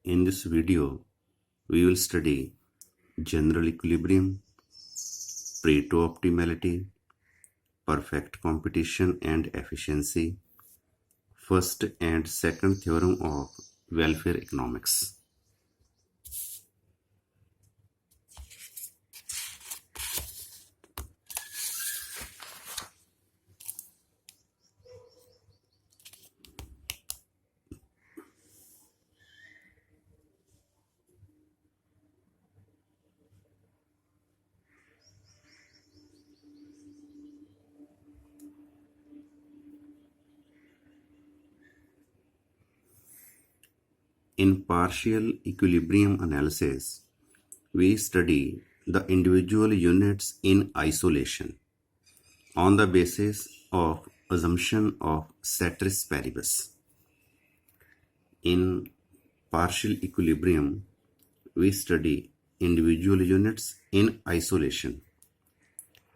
In this video, we will study general equilibrium, Pareto optimality, perfect competition and efficiency, first and second theorem of welfare economics. In partial equilibrium analysis, we study the individual units in isolation on the basis of assumption of ceteris paribus. In partial equilibrium, we study individual units in isolation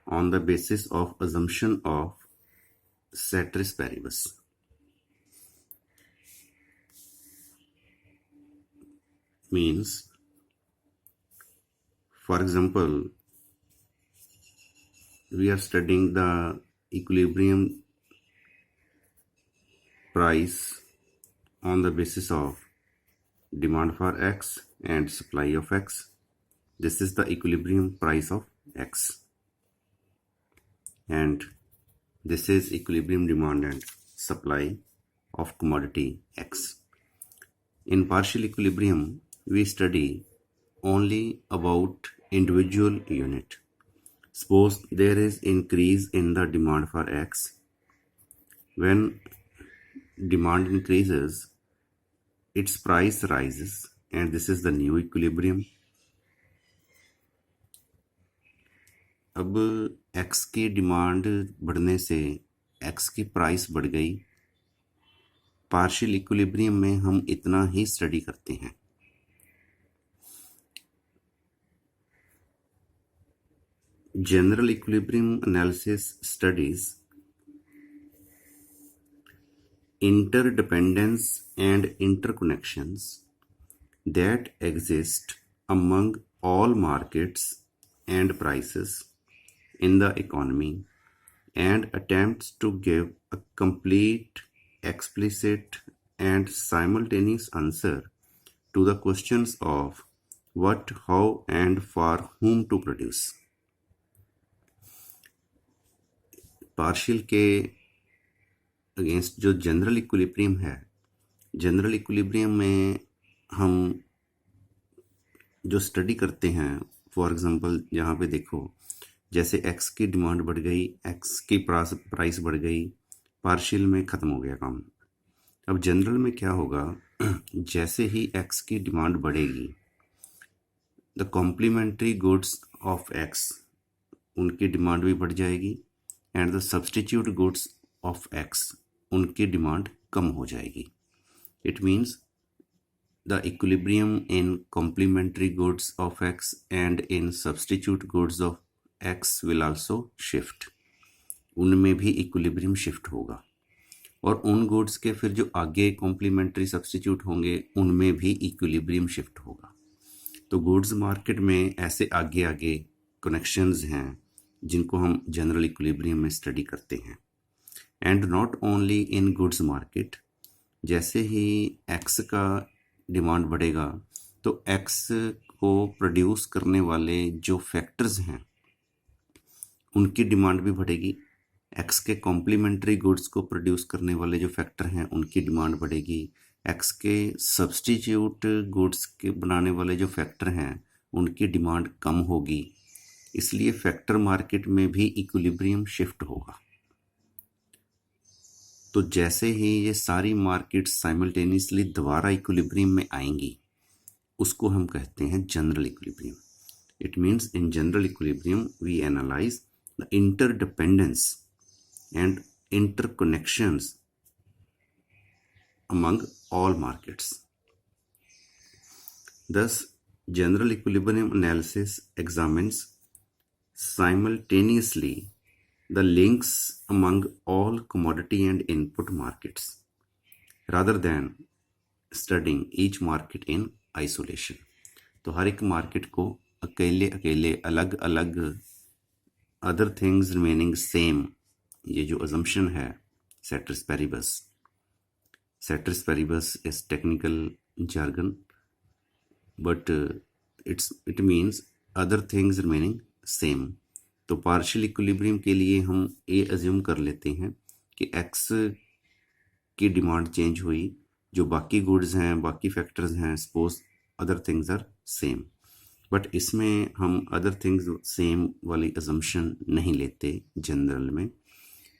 on the basis of assumption of ceteris paribus. Means, for example, we are studying the equilibrium price on the basis of demand for X and supply of X. This is the equilibrium price of X. And this is equilibrium demand and supply of commodity X. In partial equilibrium, we study only about individual unit. Suppose there is increase in the demand for X. When demand increases, its price rises, and this is the new equilibrium. अब X की demand बढ़ने से X की price बढ़ गई. Partial equilibrium में हम इतना ही स्टडी करते हैं. General equilibrium analysis studies interdependence and interconnections that exist among all markets and prices in the economy and attempts to give a complete, explicit and simultaneous answer to the questions of what, how and for whom to produce. Partial के against जो general equilibrium है, general equilibrium में हम जो study करते हैं, for example यहाँ पे देखो, जैसे एक्स की डिमांड बढ़ गई, एक्स की प्राइस बढ़ गई, पार्शियल में ख़त्म हो गया काम. अब जनरल में क्या होगा, जैसे ही एक्स की डिमांड बढ़ेगी, the complementary goods of X, उनकी डिमांड भी बढ़ जाएगी, and the substitute goods of X, उनकी डिमांड कम हो जाएगी. It means the equilibrium in complementary goods of X and in substitute goods of X will also shift. उनमें भी इक्विलिब्रियम शिफ्ट होगा, और उन गुड्स के फिर जो आगे कॉम्प्लीमेंट्री सब्सटीट्यूट होंगे उनमें भी इक्विलिब्रियम शिफ्ट होगा. तो गुड्स मार्केट में ऐसे आगे आगे कनेक्शंस हैं जिनको हम जनरल इक्विलिब्रियम में स्टडी करते हैं. And not only in goods market, जैसे ही एक्स का डिमांड बढ़ेगा तो एक्स को प्रोड्यूस करने वाले जो फैक्टर्स हैं उनकी डिमांड भी बढ़ेगी. एक्स के कॉम्प्लीमेंट्री गुड्स को प्रोड्यूस करने वाले जो फैक्टर हैं उनकी डिमांड बढ़ेगी. एक्स के सब्सटीट्यूट गुड्स के बनाने वाले जो फैक्टर हैं उनकी डिमांड कम होगी. इसलिए फैक्टर मार्केट में भी इक्विलिब्रियम शिफ्ट होगा. तो जैसे ही ये सारी मार्केट्स साइमल्टेनियसली दोबारा इक्विलिब्रियम में आएंगी, उसको हम कहते हैं general equilibrium. It means in general equilibrium we analyse the interdependence and interconnections among all markets. Thus, general equilibrium analysis examines simultaneously the links among all commodity and input markets rather than studying each market in isolation. तो हर एक market को अकेले अकेले अलग अलग, other things remaining same, ये जो assumption है ceteris paribus, ceteris paribus is technical jargon, but it means other things remaining same। तो पार्शियल इक्विलिब्रियम के लिए हम ये अज्यूम कर लेते हैं कि एक्स की डिमांड चेंज हुई, जो बाकी गुड्स हैं, बाकी फैक्टर्स हैं, suppose other things are same, but इसमें हम अदर थिंग्स सेम वाली अजम्पशन नहीं लेते जनरल में।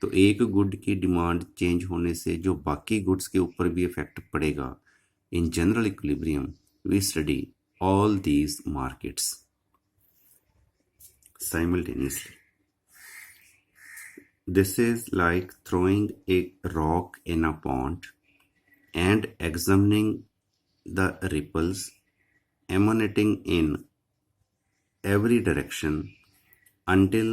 तो एक गुड की डिमांड चेंज होने से जो बाकी गुड्स के ऊपर भी इफेक्ट पड़ेगा, in general equilibrium we study all these markets simultaneously. This is like throwing a rock in a pond and examining the ripples emanating in every direction until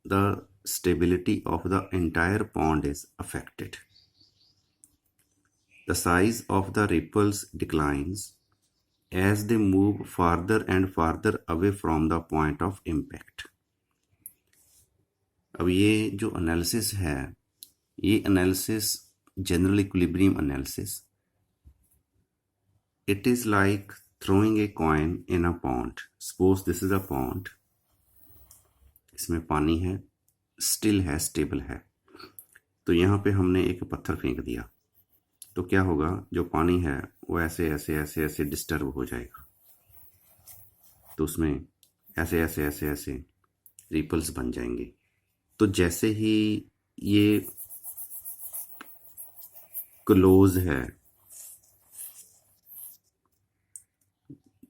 the stability of the entire pond is affected. The size of the ripples declines as they move farther and farther away from the point of impact. अब ये जो analysis है, ये analysis general equilibrium analysis, it is like throwing a coin in a pond. Suppose this is a pond, इसमें पानी है, still है, stable है। तो यहाँ पे हमने एक पत्थर फेंक दिया, तो क्या होगा, जो पानी है वो ऐसे ऐसे ऐसे ऐसे डिस्टर्ब हो जाएगा, तो उसमें ऐसे ऐसे ऐसे ऐसे रिपल्स बन जाएंगे। तो जैसे ही ये क्लोज है,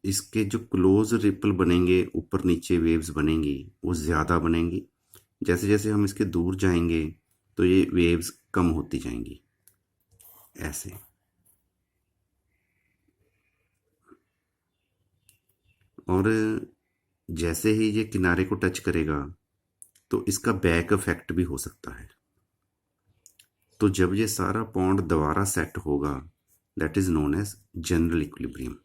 इसके जो क्लोज रिपल बनेंगे, ऊपर नीचे वेव्स बनेंगी, वो ज़्यादा बनेंगी। जैसे जैसे हम इसके दूर जाएंगे तो ये वेव्स कम होती जाएंगी, ऐसे। और जैसे ही ये किनारे को टच करेगा तो इसका बैक इफेक्ट भी हो सकता है। तो जब ये सारा पॉन्ड दोबारा सेट होगा, that is known as general equilibrium.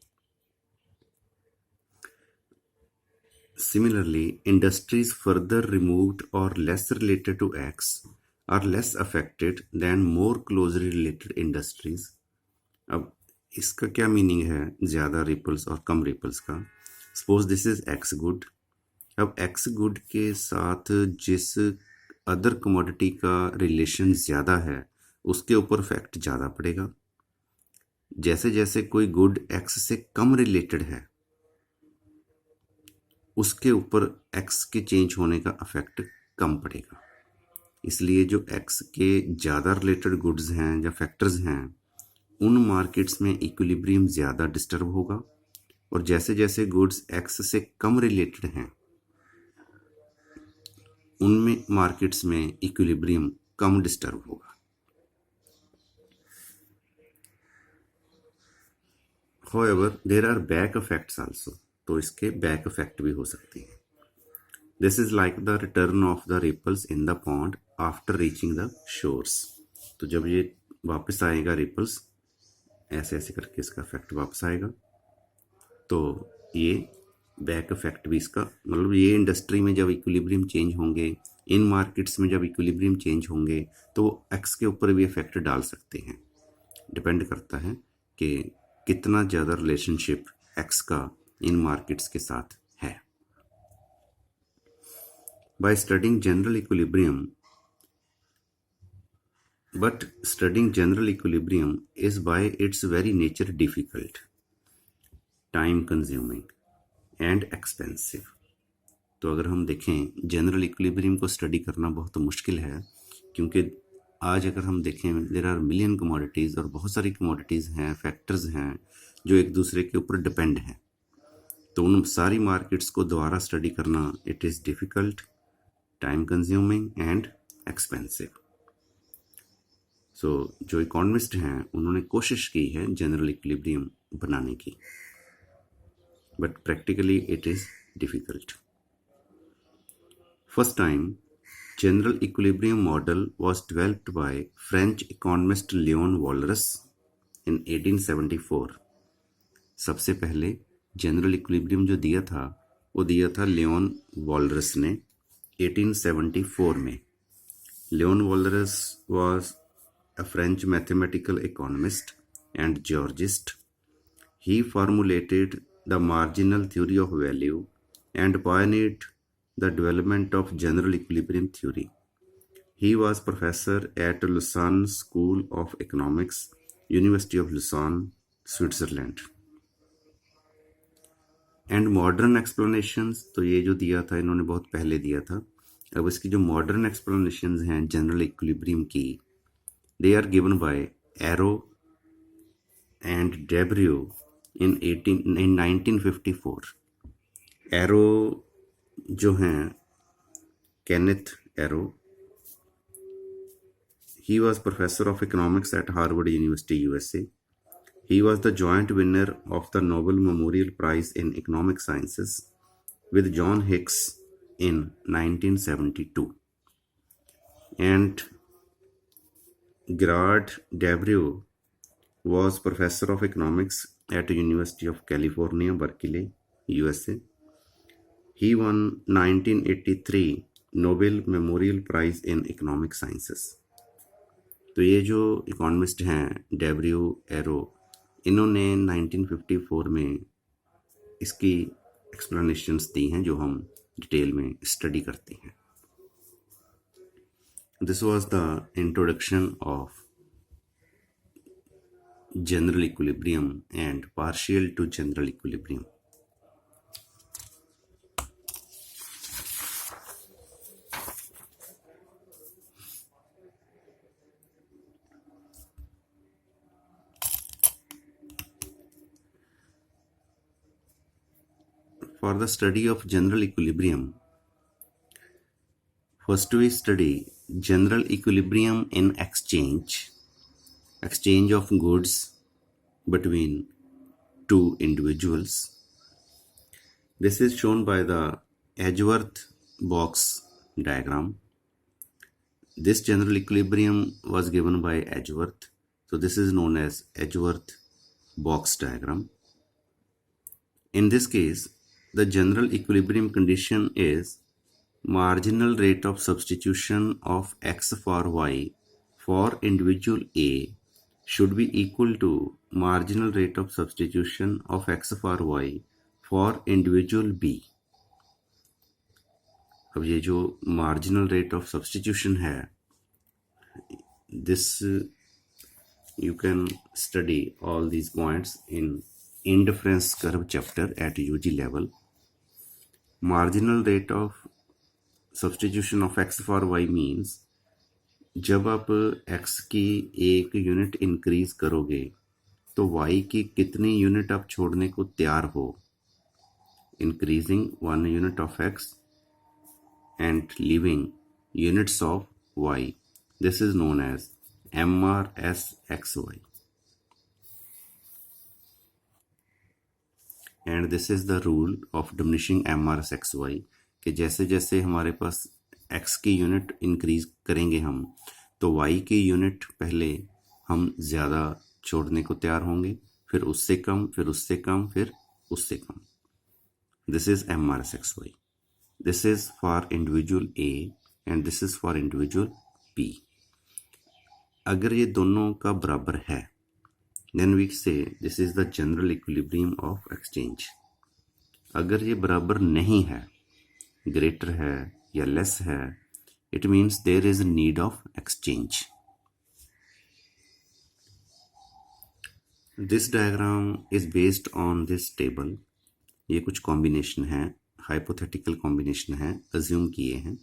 Similarly, industries further removed or less related to X are less affected than more closely related industries. अब इसका क्या मीनिंग है, ज़्यादा रिपल्स और कम रिपल्स का? Suppose this is x good. अब x good के साथ जिस अदर कमोडिटी का रिलेशन ज़्यादा है, उसके ऊपर इफेक्ट ज़्यादा पड़ेगा। जैसे जैसे कोई गुड एक्स से कम रिलेटेड है, उसके ऊपर एक्स के चेंज होने का इफेक्ट कम पड़ेगा। इसलिए जो एक्स के ज़्यादा रिलेटेड गुड्स हैं या फैक्टर्स हैं, उन मार्केट्स में इक्विलिब्रियम ज़्यादा डिस्टर्ब होगा, और जैसे जैसे गुड्स एक्स से कम रिलेटेड हैं, उनमें मार्केट्स में इक्विलिब्रियम कम डिस्टर्ब होगा। However, there are back effects also, तो इसके बैक इफेक्ट भी हो सकते हैं। This is like the return of the ripples in the pond after reaching the shores. तो जब ये वापस आएगा रिपल्स, ऐसे ऐसे करके इसका इफेक्ट वापस आएगा, तो ये बैक इफेक्ट भी इसका, मतलब ये इंडस्ट्री में जब इक्विलिब्रियम चेंज होंगे, इन मार्केट्स में जब इक्विलिब्रियम चेंज होंगे, तो एक्स के ऊपर भी इफेक्ट डाल सकते हैं। डिपेंड करता है कि कितना ज़्यादा रिलेशनशिप एक्स का इन मार्केट्स के साथ है। By studying general equilibrium, but studying general equilibrium is by it's very nature difficult, time consuming and expensive. तो अगर हम देखें, जनरल इक्विलिब्रियम को स्टडी करना बहुत मुश्किल है, क्योंकि आज अगर हम देखें, देयर आर मिलियन कमोडिटीज़, और बहुत सारी कमोडिटीज़ हैं, फैक्टर्स हैं जो एक दूसरे के ऊपर डिपेंड हैं। तो उन सारी मार्केट्स को दोबारा स्टडी करना, it is difficult, time consuming and expensive. So जो इकोनॉमिस्ट हैं, उन्होंने कोशिश की है जनरल इक्विलिब्रियम बनाने की, but practically it is difficult. First time general equilibrium model was developed by French economist Leon Walras in 1874. सबसे पहले जनरल इक्विलिब्रियम जो दिया था वो दिया था लियोन वॉलरस ने 1874 में. Leon Walras was a French mathematical economist and geologist. He formulated the marginal theory of value and pioneered the development of general equilibrium theory. He was professor at Lausanne School of Economics, University of Lausanne, Switzerland. And modern explanations, तो ये जो दिया था इन्होंने बहुत पहले दिया था. अब इसकी जो मॉडर्न एक्सप्लेनेशंस हैं जनरल इक्विलिब्रियम की, they are given by Arrow and Debreu in 1954. Arrow जो हैं Kenneth Arrow, he was professor of economics at Harvard University USA. He was the joint winner of the Nobel Memorial Prize in Economic Sciences with John Hicks in 1972. And Gerard Debreu was professor of economics at the University of California, Berkeley, USA. He won 1983 Nobel Memorial Prize in Economic Sciences. तो ये जो economist हैं डेब्रियो arrow, इन्होंने 1954 में इसकी explanations दी हैं जो हम डिटेल में स्टडी करते हैं. This was the introduction of general equilibrium and partial two general equilibrium. For the study of general equilibrium, first we study general equilibrium in exchange of goods between two individuals. This is shown by the Edgeworth box diagram. This general equilibrium was given by Edgeworth, so this is known as Edgeworth box diagram. In this case, the general equilibrium condition is marginal rate of substitution of x for y for individual A should be equal to marginal rate of substitution of x for y for individual B. अब ये जो marginal rate of substitution है, this you can study all these points in indifference curve chapter at UG level. Marginal rate of substitution of x for y means जब आप x की एक unit increase करोगे तो y की कितनी unit आप छोड़ने को तैयार हो. Increasing 1 unit of x and leaving units of y. This is known as MRSXY. And this is the rule of diminishing MRSXY कि जैसे जैसे हमारे पास x की यूनिट इंक्रीज करेंगे हम, तो y की यूनिट पहले हम ज़्यादा छोड़ने को तैयार होंगे, फिर उससे कम, फिर उससे कम, फिर उससे कम. This is MRSXY. This is for individual A and this is for individual B. अगर ये दोनों का बराबर है, then we say this is the general equilibrium of exchange. अगर ये बराबर नहीं है, greater है या less है, it means there is a need of exchange. This diagram is based on this table. ये कुछ कॉम्बिनेशन है, हाइपोथेटिकल कॉम्बिनेशन है, अज्यूम किए हैं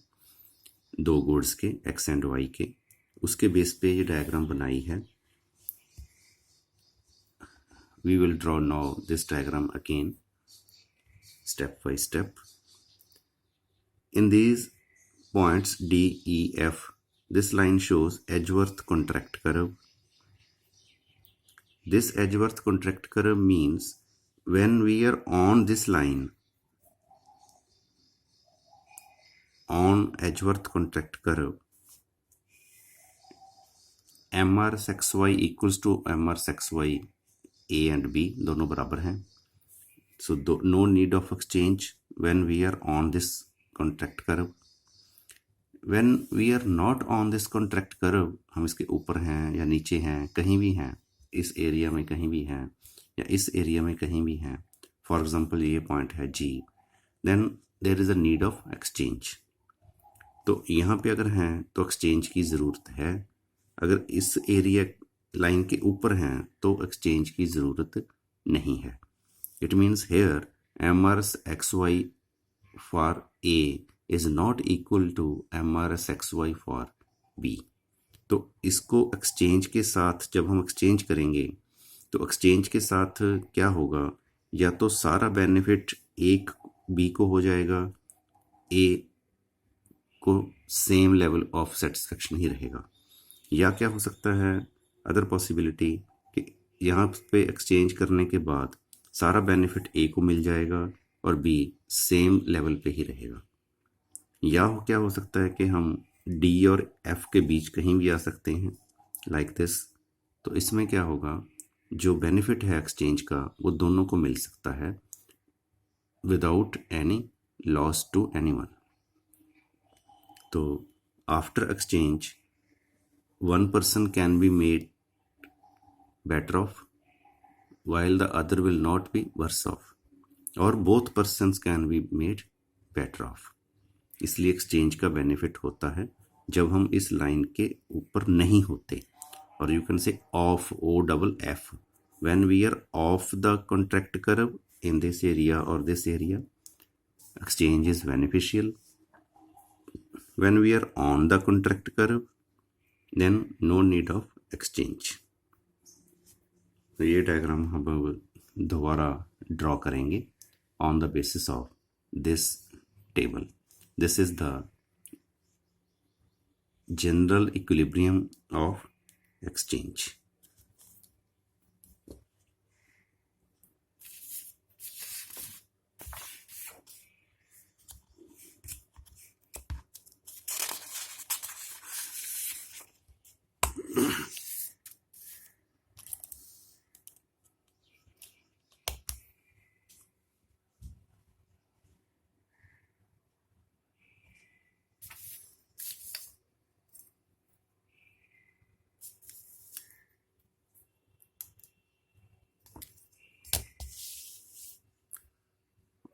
दो गुड्स के x एंड y के, उसके बेस पे ये डायग्राम बनाई है. We will draw now this diagram again step by step. In these points D, E, F, this line shows Edgeworth contract curve. This Edgeworth contract curve means when we are on this line, on Edgeworth contract curve, M R S X Y equals to M R S X Y, A and B दोनों बराबर हैं. So no need of exchange when we are on this contract curve. When we are not on this contract curve, हम इसके ऊपर हैं या नीचे हैं, कहीं भी हैं, इस एरिया में कहीं भी हैं या इस एरिया में कहीं भी हैं, फॉर एग्जांपल ये पॉइंट है जी, then there is a need of exchange. तो यहाँ पे अगर हैं तो एक्सचेंज की ज़रूरत है. अगर इस एरिया लाइन के ऊपर हैं तो एक्सचेंज की ज़रूरत नहीं है. It means here M R S X Y for A is not equal to M R S X Y for B. तो इसको एक्सचेंज के साथ जब हम एक्सचेंज करेंगे तो एक्सचेंज के साथ क्या होगा, या तो सारा बेनिफिट एक बी को हो जाएगा, ए को सेम लेवल ऑफ सेटिस्फेक्शन ही रहेगा, या क्या हो सकता है अदर पॉसिबिलिटी कि यहाँ पे एक्सचेंज करने के बाद सारा बेनिफिट ए को मिल जाएगा और बी सेम लेवल पे ही रहेगा. या क्या हो सकता है कि हम डी और एफ के बीच कहीं भी आ सकते हैं लाइक दिस. तो इसमें क्या होगा, जो बेनिफिट है एक्सचेंज का वो दोनों को मिल सकता है without any loss to anyone. तो after exchange one person can be made better off while the other will not be worse off, और both persons can be made better off. इसलिए एक्सचेंज का बेनिफिट होता है जब हम इस line के ऊपर नहीं होते, और you can say off, O double F, when we are off the contract curve in this area और this area, exchange is beneficial. When we are on the contract curve then no need of exchange. तो ये diagram हम दोबारा draw करेंगे on the basis of this table. This is the general equilibrium of exchange.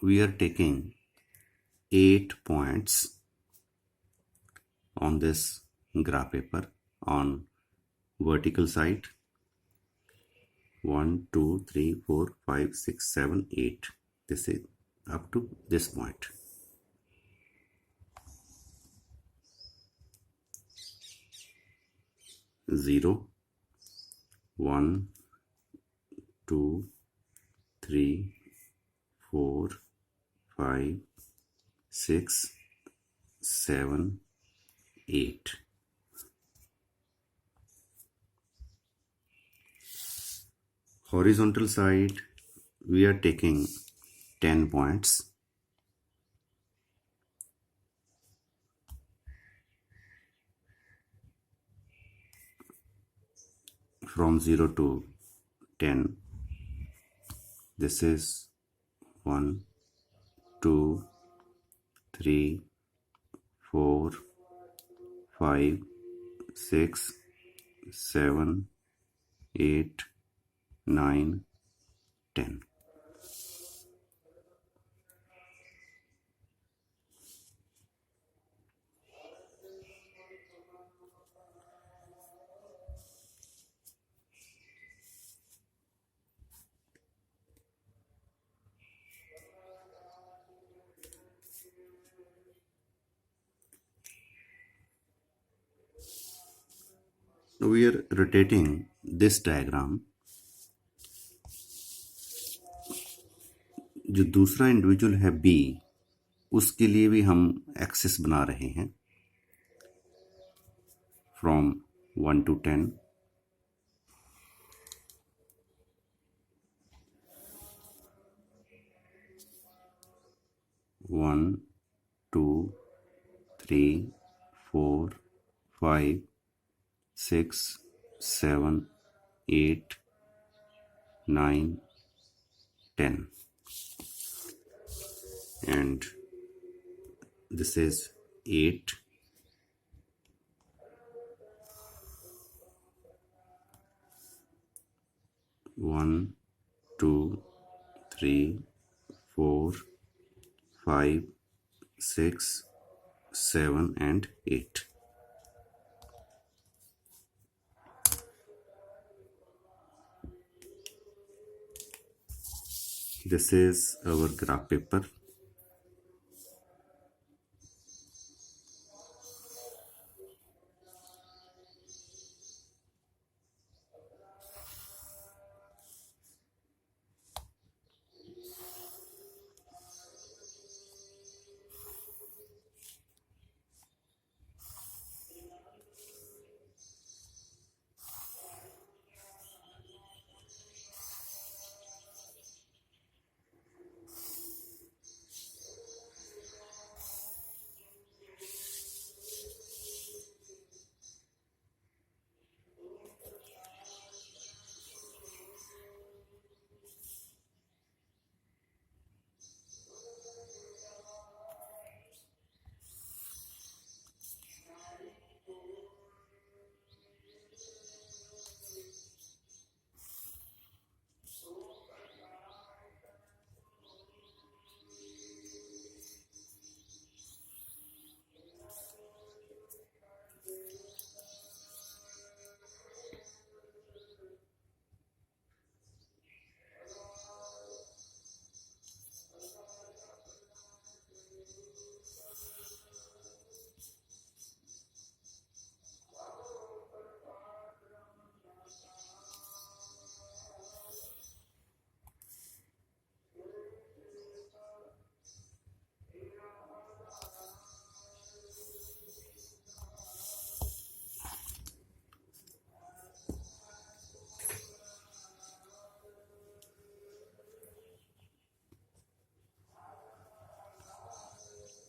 We are taking 8 points on this graph paper on vertical side. 1 2 3 4 5 6 7 8. This is up to this point. Zero, 1 2 3 4 5 6 7 8. Horizontal side we are taking 10 points. From 0 to 10. This is 1 2 3 4 5 6 7 8 9 10. We are rotating this diagram. जो दूसरा individual है B, उसके लिए भी हम axis बना रहे हैं from 1 to 10. 1 2 3 4 5 6 7, 8, 9, 10, and this is 8, 1, 2, 3, 4, 5, 6, 7, and 8. This is our graph paper.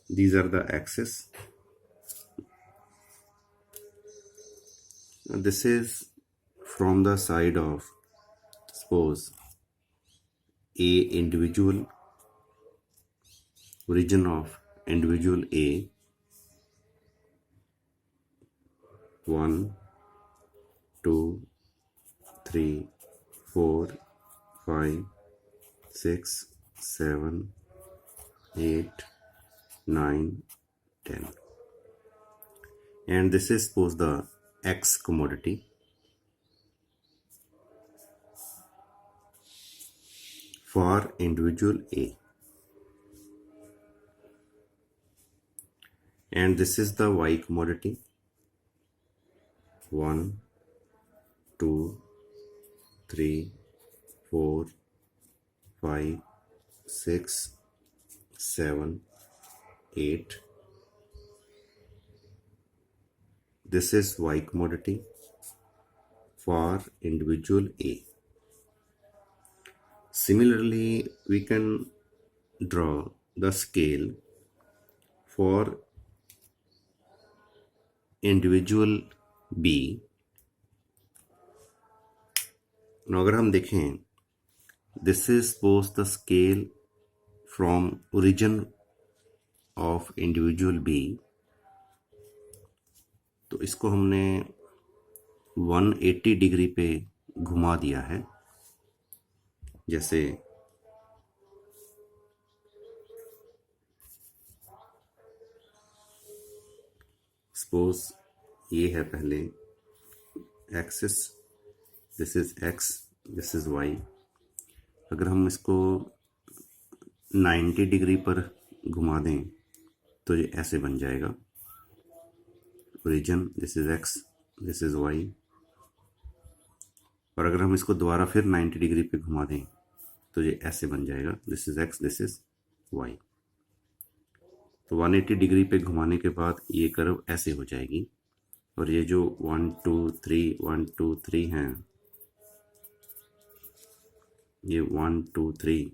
These are the axes. This is from the side of, suppose, a individual, origin of individual A, 1, 2, 3, 4, 5, 6, 7, 8, 9, 10. And this is suppose the X commodity. For individual A. And this is the Y commodity. 1, 2, 3, 4, 5, 6, 7, 8. This is Y commodity for individual A. Similarly, we can draw the scale for individual B. Now अगर हम देखें, this is suppose the scale from origin of individual B. तो इसको हमने 180 degree पे घुमा दिया है. जैसे सपोज ये है पहले axis, this is X, this is Y. अगर हम इसको 90 डिग्री पर घुमा दें तो ये ऐसे बन जाएगा. Origin, this is X, this is Y. और अगर हम इसको दोबारा फिर 90 डिग्री पे घुमा दें तो ये ऐसे बन जाएगा. This is X, this is Y. तो 180 डिग्री पे घुमाने के बाद ये कर्व ऐसे हो जाएगी. और ये जो 1 2 3 1 2 3 हैं, ये 1 2 3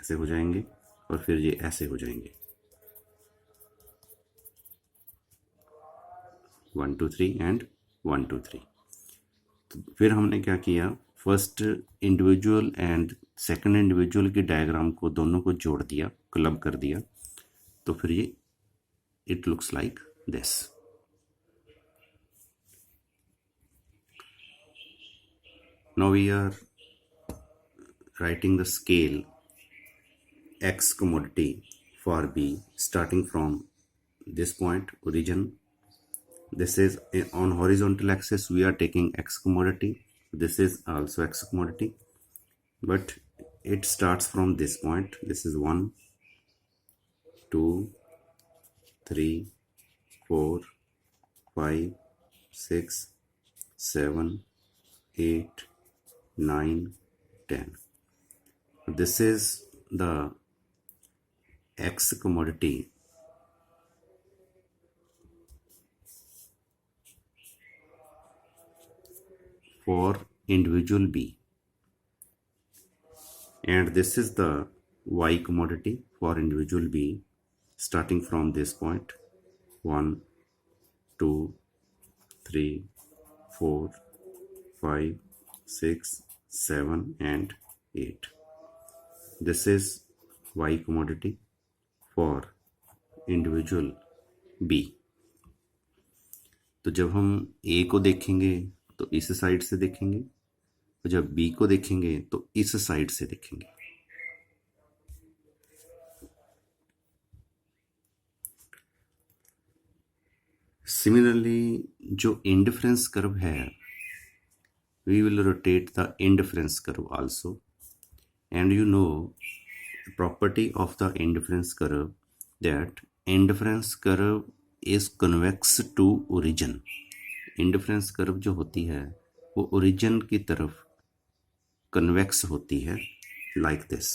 ऐसे हो जाएंगे और फिर ये ऐसे हो जाएंगे. 1 2 3 एंड 1 2 3। तो फिर हमने क्या किया, first individual and second individual की डायग्राम को दोनों को जोड़ दिया, क्लब कर दिया, तो फिर ये it looks like this. Now we are writing the scale X commodity for B starting from this point origin. This is on horizontal axis we are taking X commodity. This is also X commodity, but it starts from this point. This is 1 2 3 4 5 6 7 8 9 10. This is the X commodity for individual B, and this is the Y commodity for individual B starting from this point 1 2 3 4 5 6 7 and 8. This is Y commodity for individual B. तो जब हम A को देखेंगे तो इस side से देखेंगे, और जब B को देखेंगे तो इस साइड से देखेंगे। सिमिलरली जो इंडिफरेंस कर्व है, we will rotate the indifference curve also, and you know the property of the indifference curve, that indifference curve is convex to origin. indifference curve जो होती है वो origin की तरफ convex होती है, like this.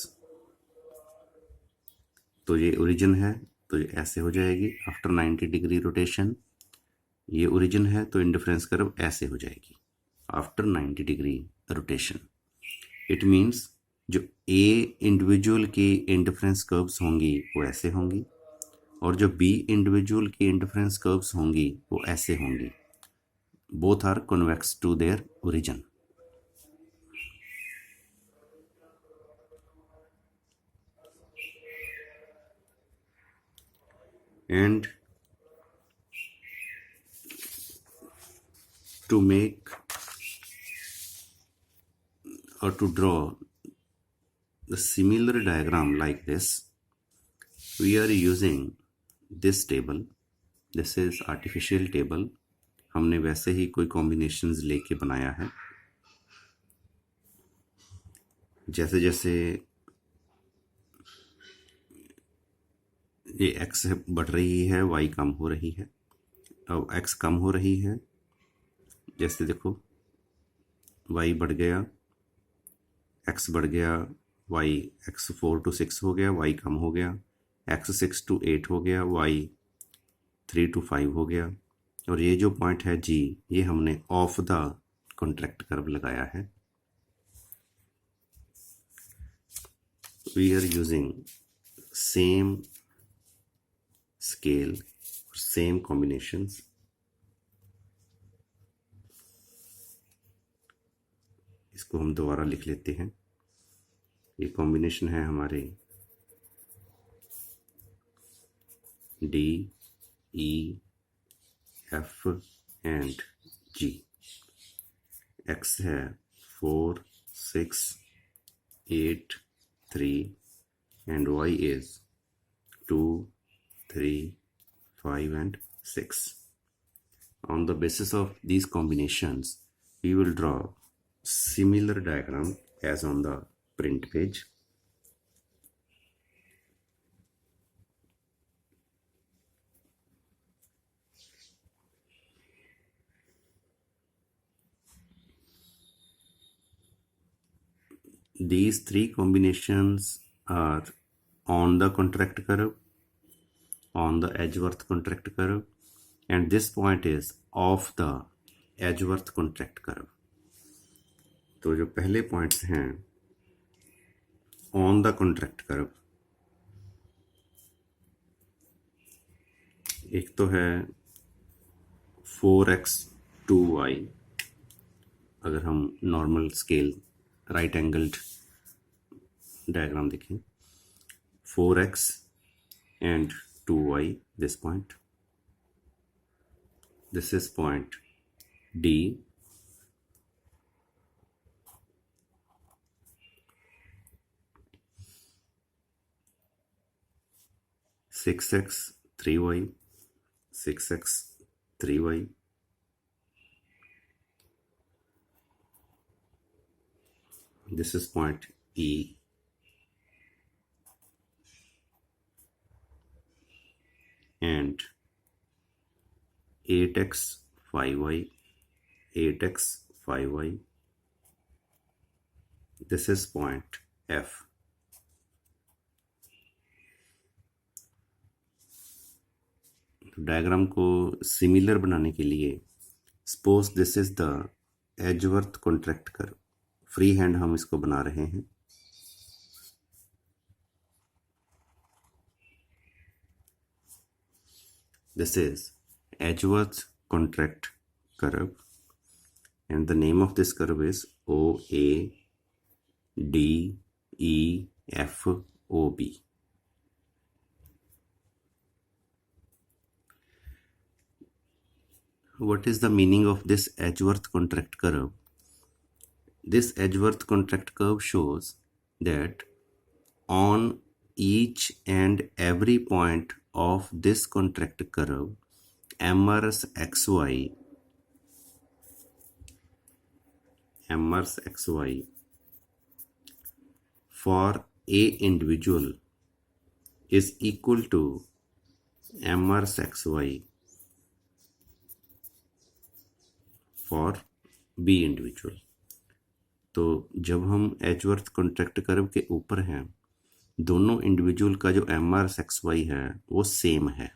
तो ये origin है तो ये ऐसे हो जाएगी आफ्टर 90 डिग्री रोटेशन। ये origin है तो indifference curve ऐसे हो जाएगी after 90 degree rotation. It means जो ए इंडिविजुअल की इंडिफरेंस कर्व्स होंगी वो ऐसे होंगी, और जो बी इंडिविजुअल की इंडिफरेंस कर्व्स होंगी वो ऐसे होंगी। Both are convex to their origin. And to make or to draw the similar diagram like this, we are using this table. This is artificial table. हमने वैसे ही कोई कॉम्बिनेशंस लेके बनाया है। जैसे जैसे ये x बढ़ रही है, y कम हो रही है। अब x कम हो रही है, जैसे देखो y बढ़ गया, x बढ़ गया, y x 4 to 6 हो गया, y कम हो गया, x 6 to 8 हो गया, y 3 to 5 हो गया, और ये जो पॉइंट है G, ये हमने ऑफ द कॉन्ट्रैक्ट कर्व लगाया है। We are using same scale, same combinations. इसको हम दोबारा लिख लेते हैं। ये कॉम्बिनेशन है हमारे D, E, F and G। X है 4 6 8 3 and Y is 2 3 5 and 6. On the basis of these combinations, we will draw similar diagram as on the print page. These three combinations are on the contract curve, on the Edgeworth contract curve, and this point is off the Edgeworth contract curve. तो जो पहले points हैं on the contract curve, एक तो है 4x 2y, अगर हम normal scale right angled diagram देखें, 4x and 2y, this point, this is point D, 6x 3y, 6x 3y, this is point E, and 8x 5y, 8x 5y, this is point F. Diagram को similar बनाने के लिए suppose this is the Edgeworth contract curve, free hand हम इसको बना रहे हैं। This is Edgeworth contract curve and the name of this curve is OADEFOB. What is the meaning of this Edgeworth contract curve? This Edgeworth contract curve shows that on each and every point of this contract curve, MRS XY for a individual is equal to MRS XY for B individual. तो जब हम Edgeworth contract curve के ऊपर हैं, दोनों individual का जो MRS XY है वो सेम है।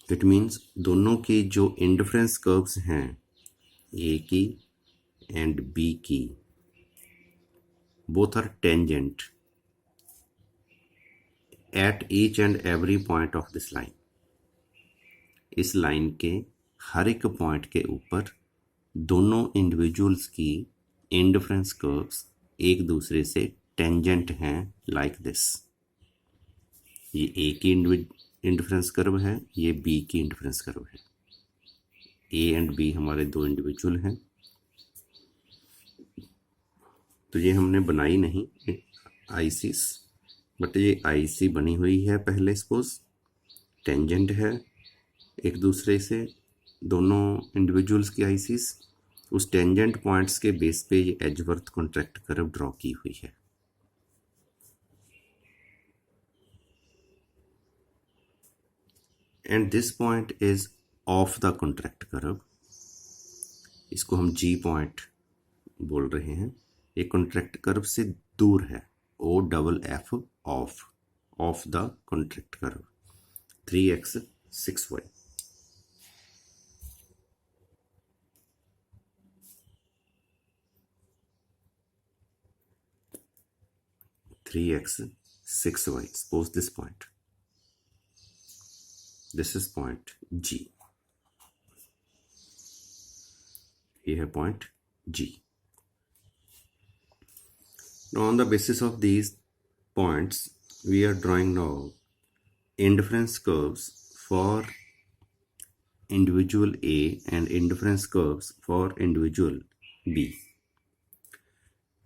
इट मीन्स दोनों की जो इंडिफरेंस कर्व्स हैं, ए की एंड बी की, both are tangent at each and every point of this line. इस लाइन के हर एक पॉइंट के ऊपर दोनों इंडिविजुअल्स की इंडिफरेंस कर्व्स एक दूसरे से टेंजेंट हैं, लाइक दिस। ये ए की इंडिफरेंस कर्व है, ये बी की इंडिफरेंस कर्व है। ए एंड बी हमारे दो इंडिविजुअल हैं। तो ये हमने बनाई नहीं आईसीस, बट ये आईसी बनी हुई है पहले। सपोज टेंजेंट है एक दूसरे से दोनों इंडिविजुअल्स की आईसीस, उस टेंजेंट पॉइंट्स के बेस पे ये एजवर्थ कॉन्ट्रैक्ट कर्व ड्रॉ की हुई है। And this point is of the contract curve, इसको हम जी पॉइंट बोल रहे हैं। ये कॉन्ट्रैक्ट कर्व से दूर है, OFF of the contract curve. 3x 6y, 3x 6y, suppose this point, this is point G, ये है point G। Now on the basis of these points, we are drawing now indifference curves for individual A and indifference curves for individual B.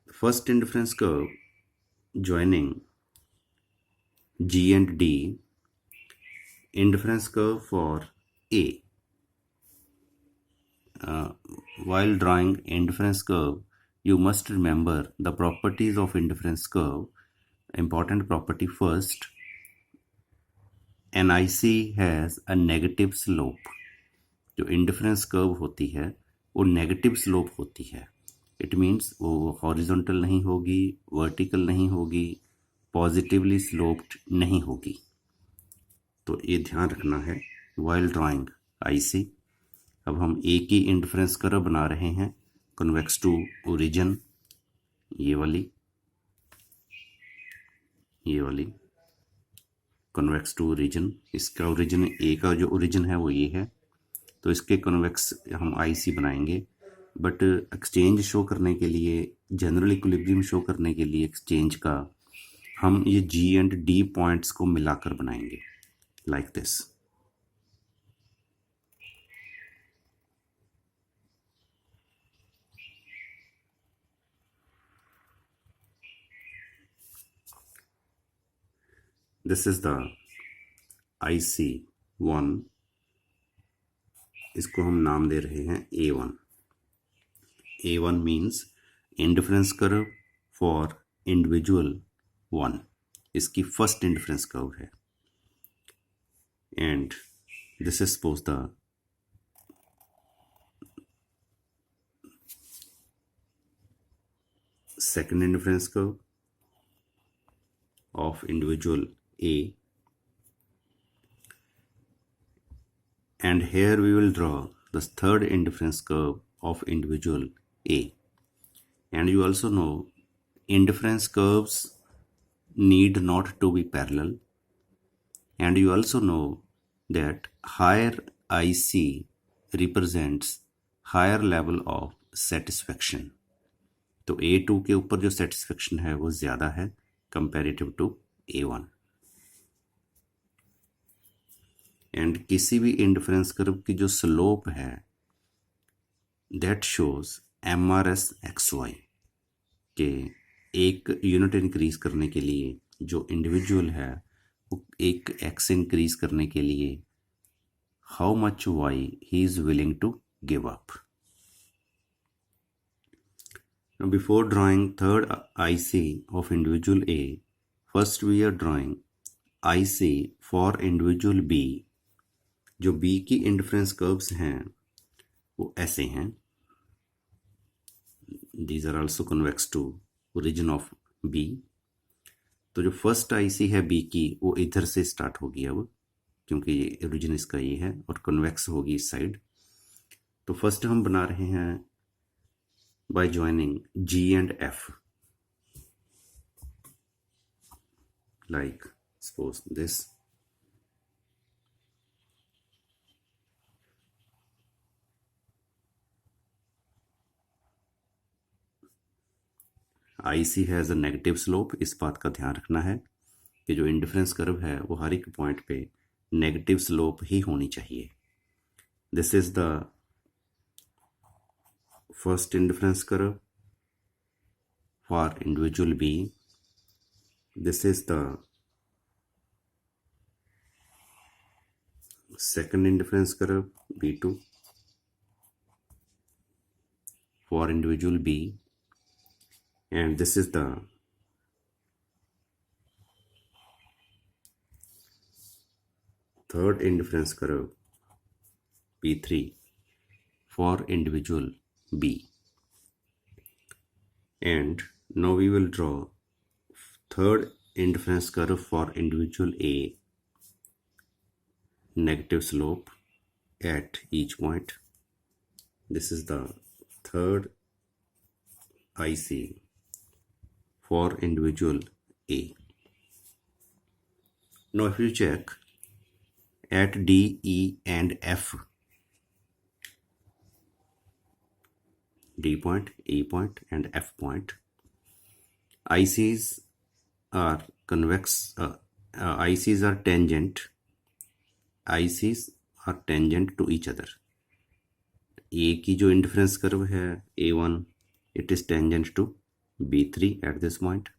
The first indifference curve joining G and D, indifference curve for A. While drawing indifference curve, you must remember the properties of indifference curve. Important property first, an IC has a negative slope. जो indifference curve होती है वो negative slope होती है। It means वो horizontal नहीं होगी, vertical नहीं होगी, positively sloped नहीं होगी। तो ये ध्यान रखना है while drawing IC। अब हम A की इंडिफरेंस कर्व बना रहे हैं कन्वेक्स टू ओरिजिन, ये वाली कन्वेक्स टू ओरिजिन। इसका ओरिजिन, ए का जो ओरिजिन है वो ये है, तो इसके कन्वेक्स हम आईसी बनाएंगे, बट एक्सचेंज शो करने के लिए, जनरल इक्विलिब्रियम शो करने के लिए एक्सचेंज का, हम ये जी एंड डी पॉइंट्स को मिलाकर बनाएंगे like this. This is the IC1, इसको हम नाम दे रहे हैं A1। A1 means indifference curve for individual 1, इसकी फर्स्ट इंडिफरेंस कर्व है। And this is suppose the second inference curve of individual A, and here we will draw the third inference curve of individual A. And you also know inference curves need not to be parallel, and you also know that higher IC represents higher level of satisfaction। तो A2 के ऊपर जो satisfaction है वो ज़्यादा है comparative to A1। And किसी भी इंडिफरेंस कर्व की जो स्लोप है दैट शोज MRS/XY के एक यूनिट इंक्रीज करने के लिए जो इंडिविजुअल है वो एक x इंक्रीज करने के लिए how much y he is willing to give up. Now, before drawing third IC of individual A, first we are drawing IC for individual B। जो B की इंडिफरेंस कर्व्स हैं वो ऐसे हैं। These are also convex to origin of B। तो जो first IC है B की वो इधर से स्टार्ट होगी अब, क्योंकि ये ओरिजिन इसका ये है और कन्वेक्स होगी इस साइड। तो फर्स्ट हम बना रहे हैं by joining G and F, like suppose this। IC has a negative slope, इस बात का ध्यान रखना है कि जो इंडिफरेंस कर्व है वो हर एक पॉइंट पे नेगेटिव स्लोप ही होनी चाहिए। This is the first indifference curve for individual B। This is the second indifference curve B2 for individual B, and this is the third indifference curve B3 for individual B। And now we will draw third indifference curve for individual A, negative slope at each point। This is the third IC for individual A। Now if you check at D, E and F, D point, E point and F point, ICs are convex, ICs are tangent, ICs are tangent to each other। A की जो indifference curve है A1, it is tangent to B3 at this point।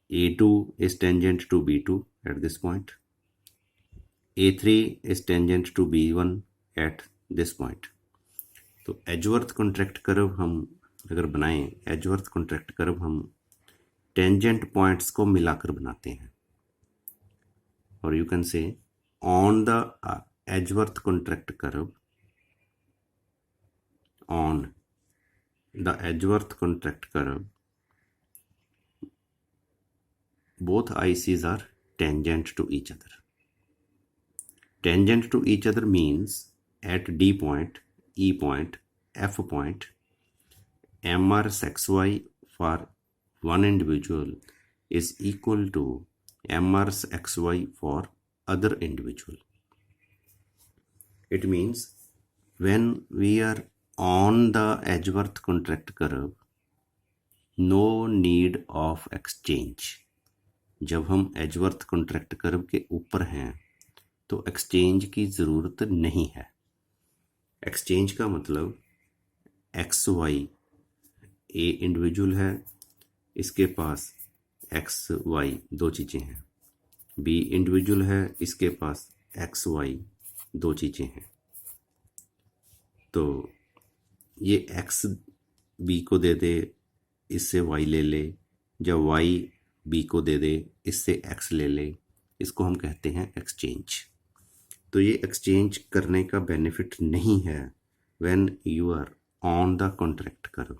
A2 is tangent to B2 at this point। A3 is tangent to B1 at this point। तो Edgeworth contract curve हम अगर बनाएं, Edgeworth contract curve हम tangent points को मिलाकर बनाते हैं, और यू कैन से on the Edgeworth contract curve, on the Edgeworth contract curve both ICs are tangent to each other। Tangent to each other means at D point, E point, F point, MRS/XY for one individual is equal to MRS/XY for other individual। It means when we are on the Edgeworth contract curve, no need of exchange. जब हम Edgeworth contract curve के ऊपर हैं तो exchange की ज़रूरत नहीं है। एक्सचेंज का मतलब एक्स वाई, ए इंडिविजुअल है, इसके पास एक्स वाई दो चीज़ें हैं, बी इंडिविजुअल है, इसके पास एक्स वाई दो चीज़ें हैं। तो ये एक्स बी को दे दे, इससे वाई ले ले, या वाई बी को दे दे, इससे एक्स ले ले, इसको हम कहते हैं एक्सचेंज। तो ये एक्सचेंज करने का बेनिफिट नहीं है when you are on the contract curve,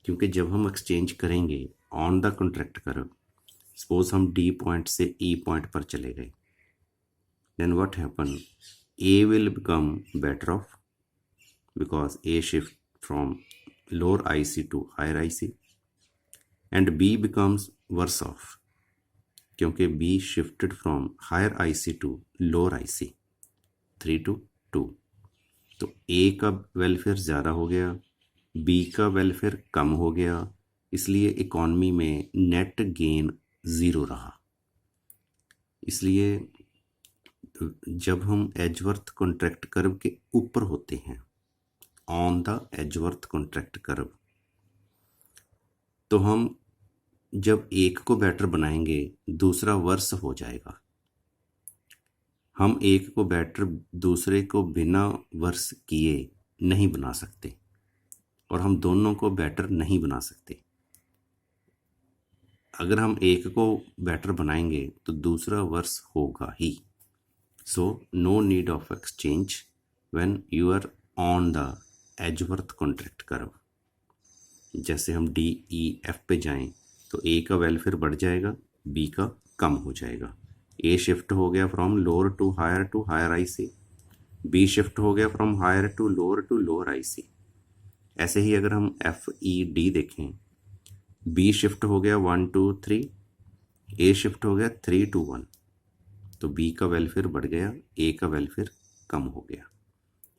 क्योंकि जब हम एक्सचेंज करेंगे on the contract curve, suppose हम डी पॉइंट से ई पॉइंट पर चले गए, then what happen, A will become better off because A shift from lower IC to higher IC, and B becomes worse off क्योंकि B shifted from higher IC to lower IC 3 to 2। तो ए का welfare ज़्यादा हो गया, B का welfare कम हो गया, इसलिए इकॉनमी में नेट गेन ज़ीरो रहा। इसलिए जब हम एजवर्थ कॉन्ट्रैक्ट कर्व के ऊपर होते हैं, on the Edgeworth contract curve, तो हम जब एक को बेटर बनाएंगे दूसरा वर्स हो जाएगा। हम एक को बेटर दूसरे को बिना वर्स किए नहीं बना सकते, और हम दोनों को बेटर नहीं बना सकते। अगर हम एक को बेटर बनाएंगे तो दूसरा वर्स होगा ही। So no need of exchange when you are on the Edgeworth contract curve. जैसे हम डी ई एफ पे जाएं तो ए का वेलफेयर बढ़ जाएगा, बी का कम हो जाएगा। ए शिफ्ट हो गया from lower to higher IC, B shift हो गया from higher to lower IC. ऐसे ही अगर हम एफ ई डी देखें, बी शिफ्ट हो गया 1 to 3, ए शिफ्ट हो गया 3 to 1, तो बी का वेलफेयर बढ़ गया, ए का वेलफेयर कम हो गया।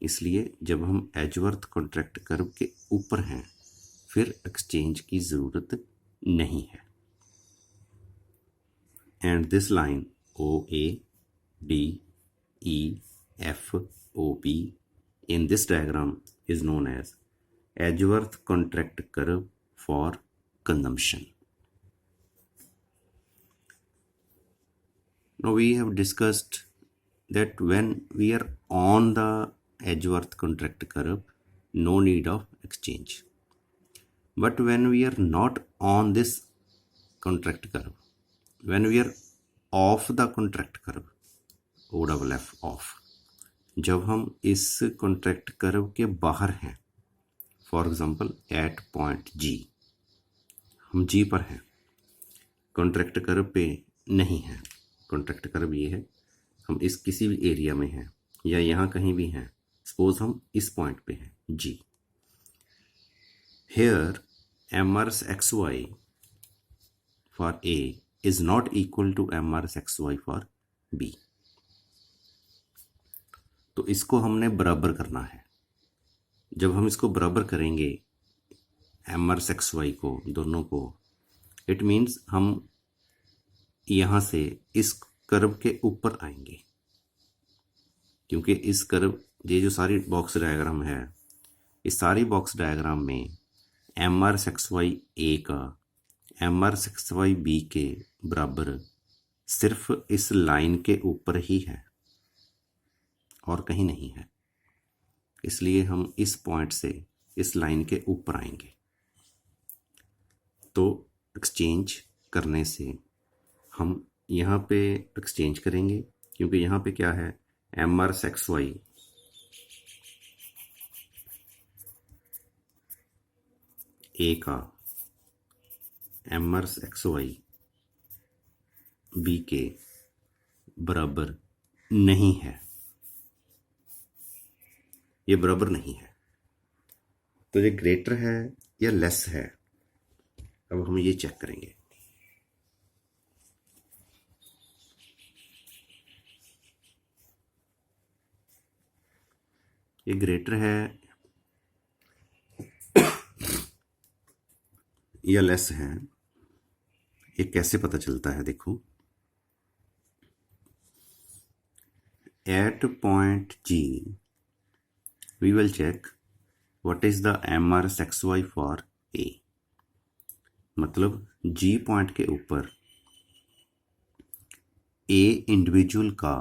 इसलिए जब हम एजवर्थ कॉन्ट्रैक्ट कर्व के ऊपर हैं फिर एक्सचेंज की ज़रूरत नहीं है। And this line O A D E F O B in this diagram is known as Edgeworth contract curve for consumption. Now we have discussed that when we are on the Edgeworth contract curve, no need of exchange. But when we are not on this contract curve, when we are off the contract curve, OFF off, जब हम इस contract curve के बाहर हैं, for example eight point जी, हम जी पर हैं, contract curve पे नहीं हैं। कॉन्ट्रैक्ट कर्व ये है, हम इस किसी भी एरिया में हैं या यहाँ कहीं भी हैं, सपोज हम इस पॉइंट पे हैं जी। Here MRS X Y for A is not equal to MRS X Y for B. तो इसको हमने बराबर करना है। जब हम इसको बराबर करेंगे एमआरएस एक्स वाई को, दोनों को, इट मीन्स हम यहाँ से इस कर्व के ऊपर आएंगे, क्योंकि इस कर्व, ये जो सारी बॉक्स डायग्राम है, इस सारी बॉक्स डायग्राम में एमआरएस एक्स वाई ए का एमआरएस एक्स वाई बी के बराबर सिर्फ इस लाइन के ऊपर ही है और कहीं नहीं है। इसलिए हम इस पॉइंट से इस लाइन के ऊपर आएंगे। तो एक्सचेंज करने से हम यहाँ पे एक्सचेंज करेंगे, क्योंकि यहाँ पे क्या है, एमआरएस एक्स वाई ए का एमआरएस एक्स वाई बी के बराबर नहीं है, ये बराबर नहीं है। तो ये ग्रेटर है या लेस है, अब हम ये चेक करेंगे। ये ग्रेटर है या लेस है, ये कैसे पता चलता है? देखो, at point G we will check what is the MRSXY for A। मतलब G पॉइंट के ऊपर A इंडिविजुअल का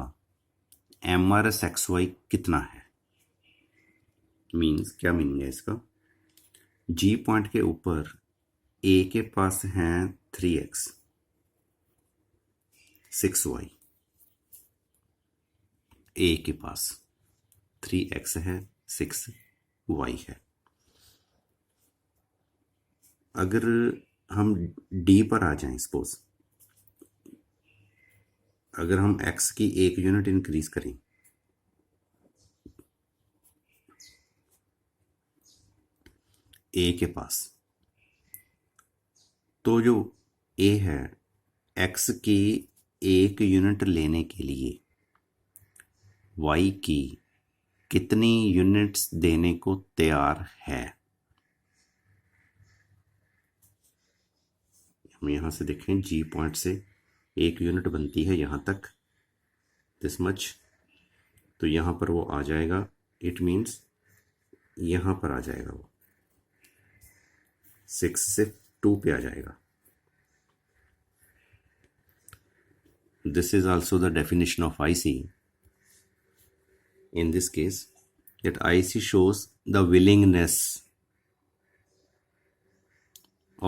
MRSXY कितना है। मीन्स क्या मीनिंग है इसका? G पॉइंट के ऊपर A के पास हैं 3x 6y, A के पास 3x है 6y है। अगर हम D पर आ जाएं, सपोज अगर हम x की 1 यूनिट इंक्रीज करें, A के पास, तो जो A है x की 1 यूनिट लेने के लिए y की कितनी यूनिट्स देने को तैयार है। हम यहां से देखें, G पॉइंट से 1 यूनिट बनती है यहां तक, दिस मच, तो यहां पर वो आ जाएगा, इट मीन्स यहां पर आ जाएगा, वो 6 से 2 पे आ जाएगा। This is also the definition of IC। In this case, that IC shows the willingness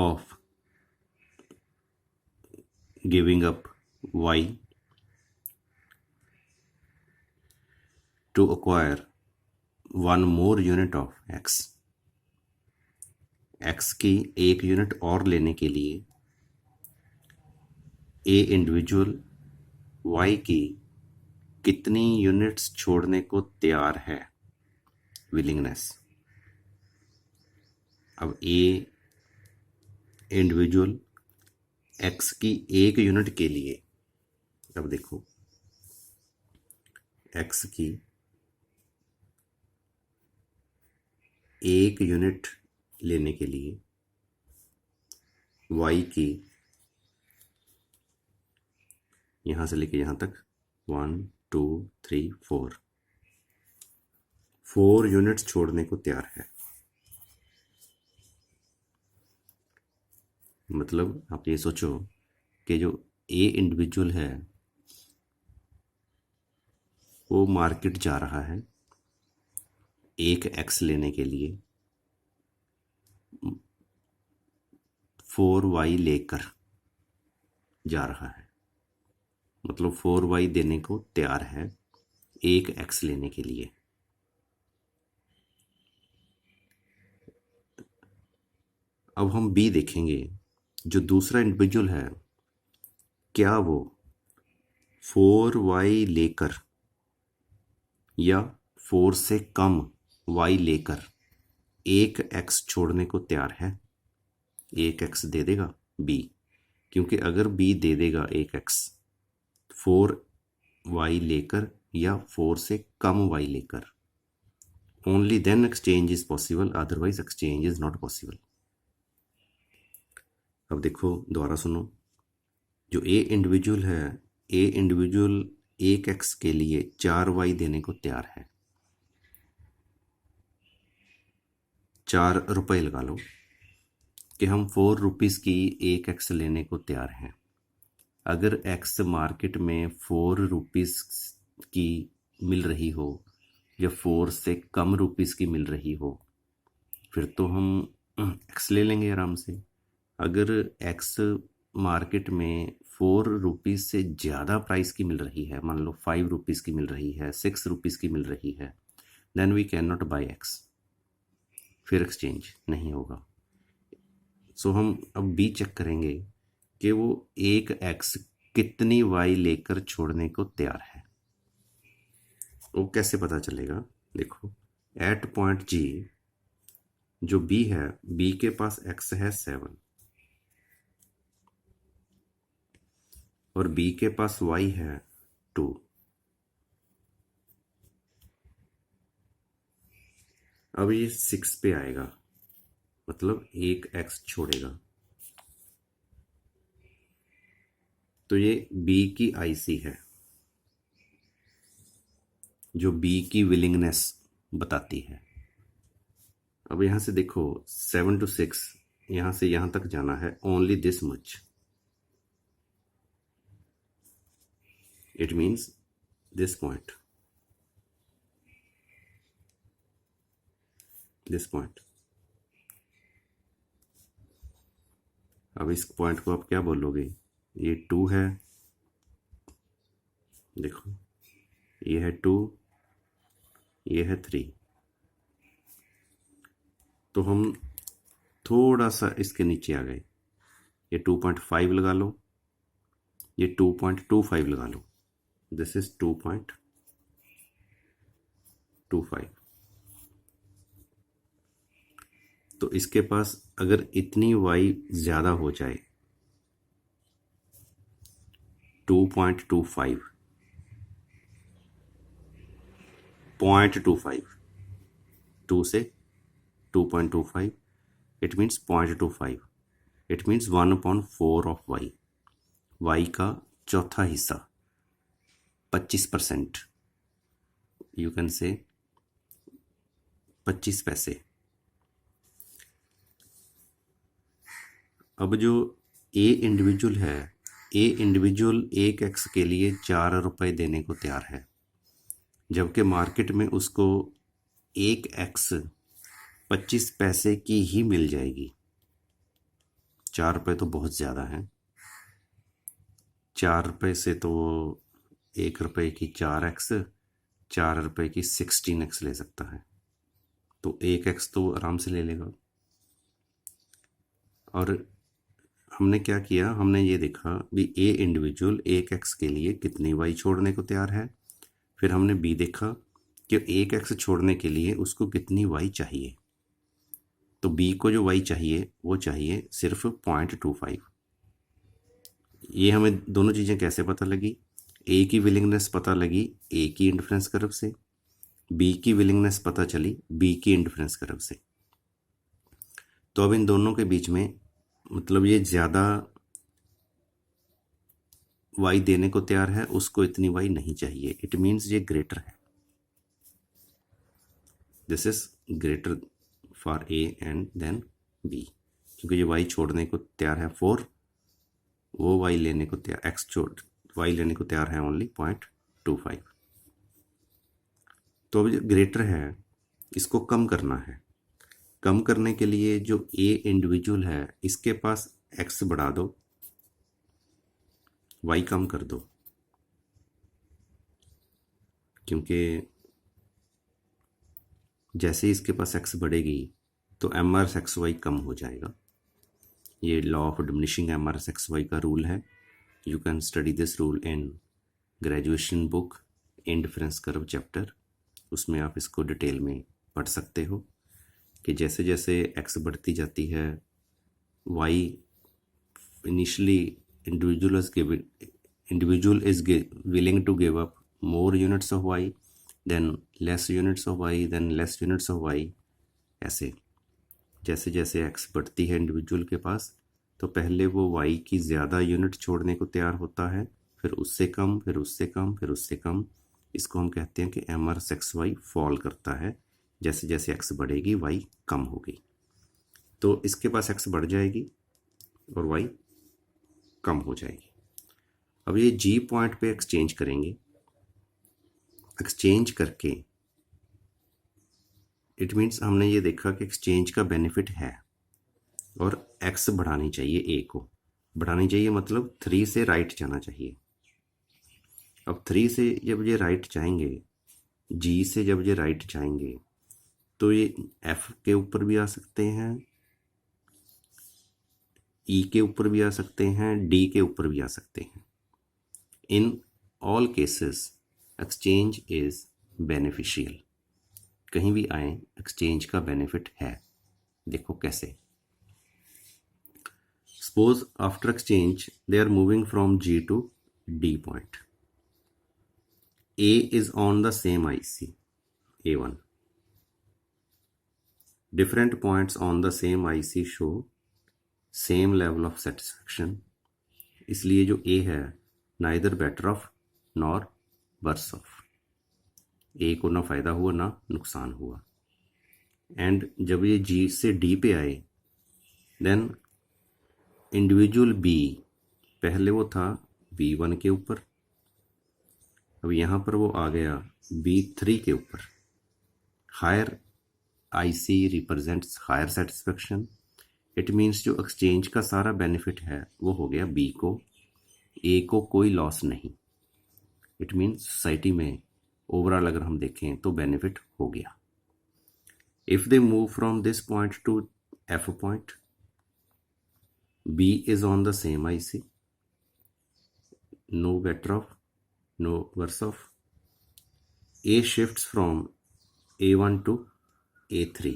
of giving up Y to acquire one more unit of X। X की 1 यूनिट और लेने के लिए A इंडिविजुअल Y की कितनी units छोड़ने को तैयार है, विलिंगनेस। अब A इंडिविजुअल X की 1 यूनिट के लिए, अब देखो X की 1 यूनिट लेने के लिए Y की यहां से लेके यहां तक 1 2 3 4 यूनिट्स छोड़ने को तैयार है। मतलब आप ये सोचो कि जो A इंडिविजुअल है वो मार्केट जा रहा है 1 X लेने के लिए 4Y लेकर जा रहा है, मतलब 4Y देने को तैयार है 1 X लेने के लिए। अब हम B देखेंगे, जो दूसरा इंडिविजुअल है, क्या वो 4Y लेकर या 4 से कम Y लेकर 1 X छोड़ने को तैयार है। 1 X दे देगा B, क्योंकि अगर B दे देगा 1 X 4Y लेकर या 4 से कम Y लेकर, only then exchange is possible, otherwise exchange is not possible. अब देखो दोबारा सुनो, जो A इंडिविजुअल है, A इंडिविजुअल 1 X के लिए 4Y देने को तैयार है। 4 रुपए लगा लो कि हम 4 रुपीज़ की 1 X लेने को तैयार हैं। अगर X मार्केट में 4 रुपीज़ की मिल रही हो या 4 से कम रुपीज़ की मिल रही हो, फिर तो हम X ले लेंगे आराम से। अगर X मार्केट में 4 रुपीज़ से ज़्यादा प्राइस की मिल रही है, मान लो 5 रुपीज़ की मिल रही है, 6 रुपीज़ की मिल रही है, then we can not buy X, फिर एक्सचेंज नहीं होगा। सो हम अब B चेक करेंगे कि वो 1 X कितनी Y लेकर छोड़ने को तैयार है। वो कैसे पता चलेगा? देखो, एट पॉइंट G जो B है, B के पास X है 7 और B के पास Y है 2। अब ये 6 पे आएगा, मतलब एक एक्स छोड़ेगा, तो ये बी की आईसी है जो बी की विलिंगनेस बताती है। अब यहां से देखो 7 to 6, यहां से यहां तक जाना है, only this much, it means this point, this point. अब इस पॉइंट को आप क्या बोलोगे, ये 2 है, देखो ये है 2, ये है 3, तो हम थोड़ा सा इसके नीचे आ गए, ये 2.5 लगा लो, ये 2.25 लगा लो, दिस इज 2.25। तो इसके पास अगर इतनी y ज़्यादा हो जाए, 2.25, 0.25, 2 से 2.25, it means 0.25, it means 1/4 of y, y का चौथा हिस्सा, 25%, यू कैन से 25 पैसे। अब जो ए इंडिविजुअल है, ए इंडिविजुअल एक एक्स के लिए 4 रुपए देने को तैयार है, जबकि मार्केट में उसको एक एक्स 25 पैसे की ही मिल जाएगी। 4 रुपये तो बहुत ज़्यादा है, 4 रुपये से तो 1 रुपये की 4x, 4 रुपये की 16x ले सकता है, तो 1x तो आराम से ले लेगा। और हमने क्या किया, हमने ये देखा भी ए इंडिविजुअल एक एक्स के लिए कितनी वाई छोड़ने को तैयार है, फिर हमने बी देखा कि एक एक्स छोड़ने के लिए उसको कितनी वाई चाहिए, तो बी को जो वाई चाहिए वो चाहिए सिर्फ 0.25। ये हमें दोनों चीज़ें कैसे पता लगी, ए की विलिंगनेस पता लगी ए की इंडिफरेंस कर्व से, बी की विलिंगनेस पता चली बी की इंडिफरेंस कर्व से। तो अब इन दोनों के बीच में मतलब ये ज़्यादा वाई देने को तैयार है, उसको इतनी वाई नहीं चाहिए, इट मीन्स ये ग्रेटर है, this is greater for A and then B, क्योंकि ये वाई छोड़ने को तैयार है 4, वो वाई लेने को तैयार, एक्स छोड़ वाई लेने को तैयार है ओनली 0.25। तो अब जो ग्रेटर है इसको कम करना है, कम करने के लिए जो ए इंडिविजुअल है इसके पास एक्स बढ़ा दो, वाई कम कर दो, क्योंकि जैसे ही इसके पास एक्स बढ़ेगी तो एम आर एक्स वाई कम हो जाएगा। ये law of diminishing M R X Y का रूल है, you can study this rule in graduation book indifference curve chapter, उसमें आप इसको डिटेल में पढ़ सकते हो कि जैसे जैसे एक्स बढ़ती जाती है, Y initially individual is willing to give up more units of y, then less units of y, then less units of y, ऐसे जैसे जैसे x बढ़ती है इंडिविजुअल के पास, तो पहले वो y की ज़्यादा यूनिट छोड़ने को तैयार होता है, फिर उससे कम, फिर उससे कम, फिर उससे कम। इसको हम कहते हैं कि M R X Y fall करता है, जैसे जैसे x बढ़ेगी y कम होगी। तो इसके पास x बढ़ जाएगी और y कम हो जाएगी। अब ये जी पॉइंट पे एक्सचेंज करेंगे, एक्सचेंज करके इट मीन्स हमने ये देखा कि एक्सचेंज का बेनिफिट है और एक्स बढ़ानी चाहिए, ए को बढ़ानी चाहिए, मतलब 3 से राइट जाना चाहिए। अब 3 से जब ये राइट जाएंगे, जी से जब ये राइट जाएंगे, तो ये एफ के ऊपर भी आ सकते हैं, ई के ऊपर भी आ सकते हैं, डी के ऊपर भी आ सकते हैं। In all cases exchange is beneficial, कहीं भी आए एक्सचेंज का बेनिफिट है। देखो कैसे, suppose after exchange they are moving from G to D point, A is on the same IC A1, Different points on the same IC show same level of satisfaction. इसलिए जो A है neither better off nor worse off. A को ना फायदा हुआ ना नुकसान हुआ. एंड जब ये G से D पे आए देन इंडिविजुअल B पहले वो था B1 के ऊपर, अब यहाँ पर वो आ गया B3 के ऊपर. Higher IC represents higher satisfaction. It means जो एक्सचेंज का सारा बेनिफिट है वो हो गया B को, A को कोई लॉस नहीं. इट मीन्स सोसाइटी में ओवरऑल अगर हम देखें तो बेनिफिट हो गया. If they move from this point two F point, B is on the same IC, no better off, no worse off. A shifts from A1 to A3,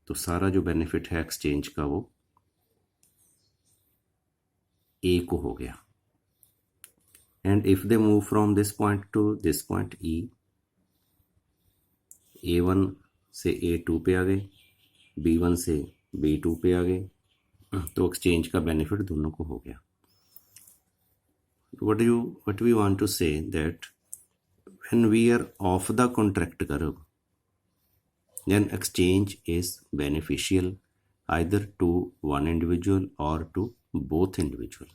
तो सारा जो बेनिफिट है एक्सचेंज का वो A को हो गया. And if they move from this point two this point E, A1 से A2 पे आ गए, B1 से B2 पे आ गए, तो एक्सचेंज का बेनिफिट दोनों को हो गया. what we want to say that when we are off the contract curve, then exchange is beneficial either to one individual or to both individual.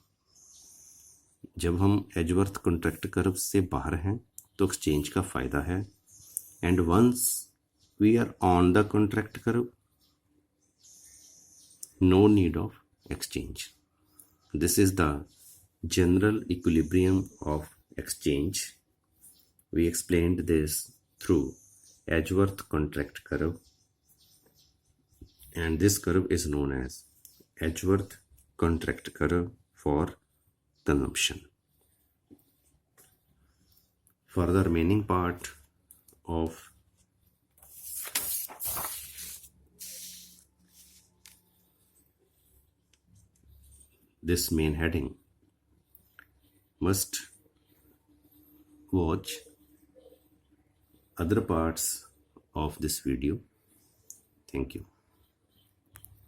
जब हम एजवर्थ कॉन्ट्रैक्ट कर्व से बाहर हैं तो एक्सचेंज का फायदा है. And once we are on the contract curve, no need of exchange. This is the general equilibrium of exchange. We explained this through Edgeworth contract curve, and this curve is known as Edgeworth contract curve for consumption. For the remaining part of this main heading, must watch other parts of this video. Thank you.